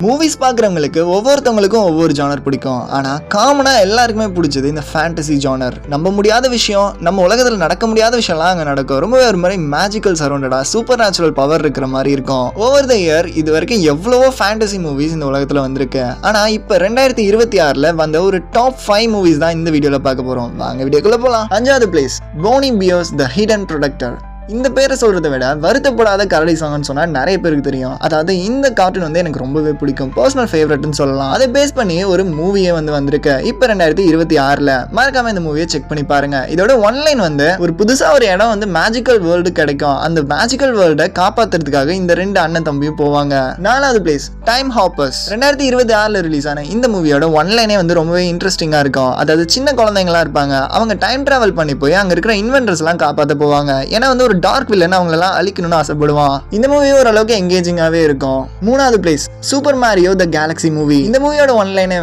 Movies பார்க்குறவங்களுக்கு ஒவ்வொருத்தவங்களுக்கும் ஒவ்வொரு ஜானர் பிடிக்கும். ஆனால் காமனாக எல்லாருக்குமே பிடிச்சது இந்த ஃபேண்டசி ஜானர். நம்ப முடியாத விஷயம், நம்ம உலகத்தில் நடக்க முடியாத விஷயம்லாம் அங்கே நடக்கும். ரொம்பவே ஒரு மாதிரி மேஜிக்கல் சரௌண்டடாக சூப்பர் நேச்சுரல் பவர் இருக்கிற மாதிரி இருக்கும். ஓவர் த இயர் இது வரைக்கும் எவ்வளவோ ஃபேண்டசி மூவிஸ் இந்த உலகத்தில் வந்திருக்கு. ஆனால் இப்போ 2026 வந்த ஒரு டாப் 5 மூவிஸ் தான் இந்த வீடியோவில் பார்க்க போகிறோம். வாங்க வீடியோக்குள்ளே போகலாம். 5வது பிளேஸ், போனி பியோஸ் த ஹிடன் ப்ரொடக்டர். இந்த பேரை சொல்கிறத விட வருத்தப்படாத கரடி சாங்னு சொன்னால் நிறைய பேருக்கு தெரியும். அதாவது இந்த கார்ட்டூன் வந்து எனக்கு ரொம்பவே பிடிக்கும், பர்சனல் ஃபேவரட்னு சொல்லலாம். அதை பேஸ் பண்ணி ஒரு மூவியே வந்திருக்கு இப்போ 2026. மறக்காம இந்த மூவியை செக் பண்ணி பாருங்க. இதோட ஒன்லைன் ஒரு புதுசாக ஒரு இடம் மேஜிக்கல் வேர்ல்டு கிடைக்கும். அந்த மேஜிக்கல் வேர்ல்டை காப்பாற்றுறதுக்காக இந்த 2 அண்ணன் தம்பியும் போவாங்க. 4வது பிளேஸ், டைம் ஹாப்பர்ஸ். 2026 ரிலீஸ் ஆன இந்த மூவியோட ஒன்லைனே ரொம்பவே இன்ட்ரெஸ்டிங்காக இருக்கும். அதாவது சின்ன குழந்தைங்களா இருப்பாங்க, அவங்க டைம் டிராவல் பண்ணி போய் அங்கே இருக்கிற இன்வென்டர்ஸ் எல்லாம் காப்பாற்ற போவாங்க. ஏன்னா ஒரு டார்க் வில்லன் அவங்களெல்லாம் அழிக்கணும்னு ஆசைப்படுவான். இந்த மூவி ஓரளவுக்கு எங்கேஜிங்காகவே இருக்கும். 3வது பிளேஸ், சூப்பர் மாரியோ த கேலக்ஸி மூவி. இந்த மூவியோட ஒன்லைனே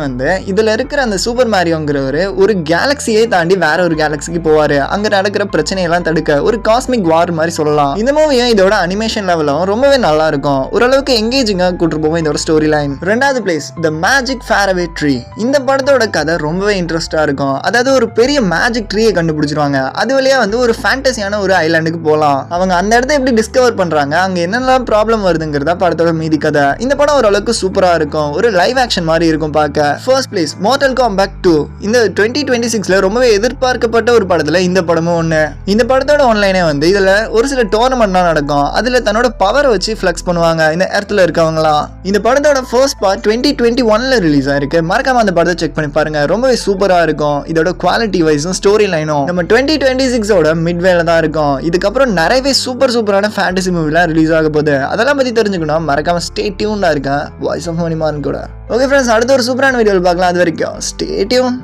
இதுல இருக்கிற அந்த சூப்பர் மாரியோங்கிறவர் ஒரு கேலக்சியை தாண்டி வேற ஒரு கேலக்சிக்கு போவாரு. அங்க நடக்கிற பிரச்சனையெல்லாம் தடுக்க ஒரு காஸ்மிக் வார் மாதிரி சொல்லலாம். இந்த மூவியும் இதோட அனிமேஷன் லெவலும் ரொம்பவே நல்லா இருக்கும். ஓரளவுக்கு எங்கேஜிங்கா கூட்டு போவோம் இதோட ஸ்டோரி லைன். 2வது பிளேஸ், த மேஜிக் ஃபேரவே ட்ரீ. இந்த படத்தோட கதை ரொம்பவே இன்ட்ரெஸ்டா இருக்கும். அதாவது ஒரு பெரிய மேஜிக் ட்ரீயை கண்டுபிடிச்சிருவாங்க. அது வழியா ஒரு ஃபேண்டசியான ஒரு ஐலாண்டுக்கு போகலாம். அவங்க அந்த இடத்தை எப்படி டிஸ்கவர் பண்றாங்க, அங்க என்னெல்லாம் ப்ராப்ளம் வருதுங்கிறதா படத்தோட மீதி கதை. இந்த படம் ஓரளவுக்கு சூப்பரா இருக்கும், ஒரு லைவ் ஆக்ஷன் மாதிரி இருக்கும் பார்க்க. First place, mortal combat 2. இந்த 2026 ரொம்பவே எதிர்பார்க்கப்பட்ட ஒரு படத்துல இந்த படமும் ஒண்ணு. இந்த படத்தோட ஒன்லைனே இதுல ஒரு சில டோர்னமெண்ட்லாம் நடக்கும். அதுல தன்னோட பவரை வச்சு ஃபிளெக்ஸ் பண்ணுவாங்க இந்த இடத்துல இருக்கவங்களாம். இந்த படத்தோட ஃபர்ஸ்ட் பார்ட் 2021 ரிலீஸ் ஆயிருக்கு. மறக்காம அந்த படத்தை செக் பண்ணி பாருங்க, ரொம்பவே சூப்பரா இருக்கும். இதோட குவாலிட்டி வைஸும் ஸ்டோரி லைனும் நம்ம 2026 மிட்வேல தான் இருக்கும். இதுக்கப்புறம் நிறையவே சூப்பரான ஃபேண்டசி மூவிலாம் ரிலீஸ் ஆக போகுது. அதெல்லாம் பற்றி தெரிஞ்சுக்கணும், மறக்காம ஸ்டே டியூன்டா இருக்கேன் வாய்ஸ் ஆஃப் மணிமாறன் கூட. ஓகே ஃப்ரெண்ட்ஸ், அடுத்த ஒரு சூப்பரான வீடியோவில் பார்க்கலாம். அது வரைக்கும் ஸ்டே டியூன்.